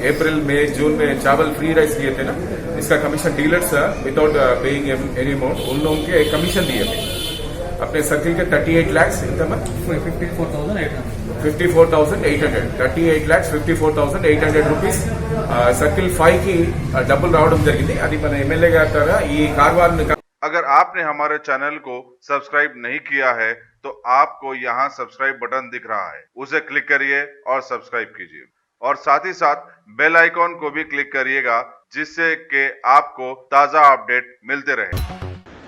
अप्रैल मई जून में चावल free rice दिए थे ना, इसका commission dealers without paying any amount उन लोगों के कमीशन दिए थे अपने सर्किल के 38 lakhs 54,800 38 lakhs 54,800 రూపీస్ सर्किल 5 की డబ్బులు రావడం జరిగింది. అది మన ఎమ్మెల్యే గారి ద్వారా ఈ కార్వాన్. अगर आपने हमारे चैनल को सब्सक्राइब नहीं किया है तो आपको यहाँ सब्सक्राइब बटन दिख रहा है, उसे क्लिक करिए और सब्सक्राइब कीजिए और साथ ही साथ बेल आइकॉन को भी क्लिक करिएगा जिससे कि आपको ताज़ा अपडेट मिलते रहे.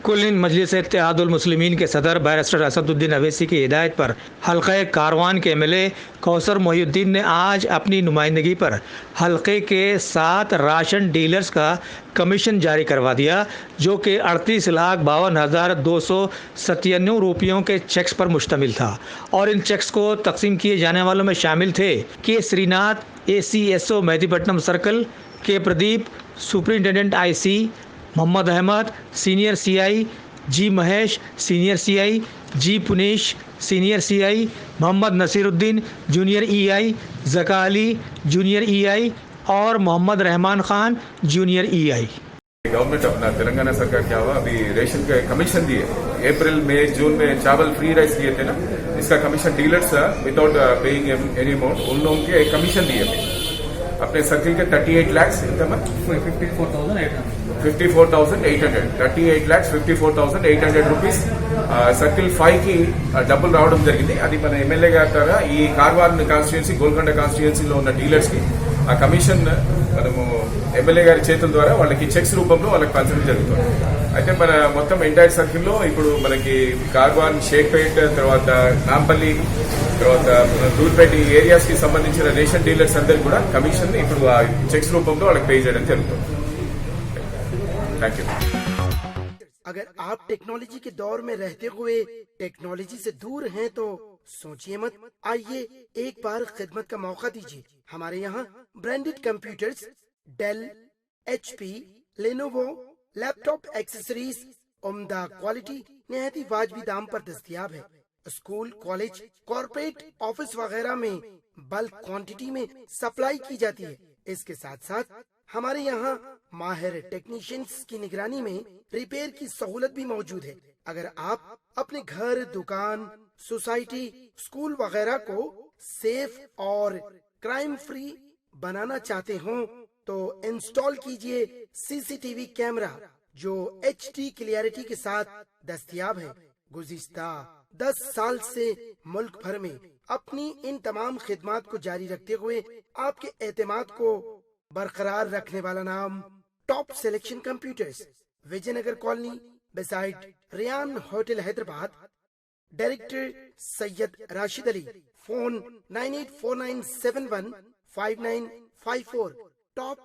कुल हिंद मजलिस इत्तेहादुल मुस्लिमीन के सदर बैरिस्टर असदुद्दीन अवैसी की हिदायत पर हल्के कारवान के एमएलए कौसर मोहिउद्दीन ने आज अपनी नुमाइंदगी पर हल्के के 7 राशन डीलर्स का कमीशन जारी करवा दिया, जो कि 38,52,297 रुपयों के चेक्स पर मुश्तमिल था और इन चेक्स को तकसीम किए जाने वालों में शामिल थे के Srinath ACSO Mehdipatnam circle, K Pradeep superintendent IC, Mohammed Ahmed senior CI, G Mahesh senior CI, G Punesh senior CI, Mohammed Naseeruddin junior EI, Zaka Ali junior EI और Mohammed Rahman Khan junior EI. Government अपना तेलंगाना सरकार क्या हुआ, अभी रेशन के कमीशन दिए अप्रैल मई जून में चावल फ्री राइस दिए थे ना, इसका commission dealers without paying any amount उन लोगों के कमीशन दिए थे अपने सर्किल के 38 lakhs 54,800 38 lakhs 54,800 రూపీస్ सर्किल 5 की డబ్బులు రావడం జరిగింది. అది మన ఎమ్మెల్యే గారి ద్వారా ఈ కార్వాన్ కాన్స్టిట్యుయెన్సీ గోల్కొండ కాన్స్టిట్యుయెన్సీలో ఉన్న డీలర్స్ కి ఆ కమిషన్ మనము ఎమ్మెల్యే గారి చేతుల ద్వారా వాళ్ళకి చెక్స్ రూపంలో వాళ్ళకి పంచడం జరుగుతుంది. అయితే మన మొత్తం ఎంటైర్ సర్కిల్ లో ఇప్పుడు మనకి కార్వాన్, షేక్పేట్, తర్వాత నాంపల్లి, తర్వాత దూర్పేట ఏరియాస్ కి సంబంధించిన రేషన్ డీలర్స్ అందరికి కూడా కమిషన్ ఇప్పుడు ఆ చెక్స్ రూపంలో వాళ్ళకి పే చేయడం జరుగుతుంది. Thank you. अगर आप टेक्नोलॉजी के दौर में रहते हुए टेक्नोलॉजी से दूर हैं तो सोचिए मत, आइए एक बार खिदमत का मौका दीजिए. हमारे यहाँ branded computers, Dell, HP, Lenovo, laptop accessories उम्दा क्वालिटी निहायत ही वाजबी दाम पर दस्तयाब है. स्कूल, कॉलेज, कॉर्पोरेट ऑफिस वगैरह में बल्क क्वांटिटी में सप्लाई की जाती है. इसके साथ साथ हमारे यहाँ माहिर टेक्नीशियंस की निगरानी में रिपेयर की सहूलत भी मौजूद है. अगर आप अपने घर, दुकान, सोसाइटी, स्कूल वगैरह को सेफ और क्राइम फ्री बनाना चाहते हो तो इंस्टॉल कीजिए CCTV कैमरा जो HD क्लियरिटी के साथ दस्तयाब है. गुज़िश्ता 10 साल से मुल्क भर में अपनी इन तमाम खिदमात को जारी रखते हुए आपके एतमाद को बरकरार रखने वाला नाम top selection computers, Vijayanagar colony beside Riyan hotel Hyderabad. Director Syed Rashid Ali. Phone 9849715954. Top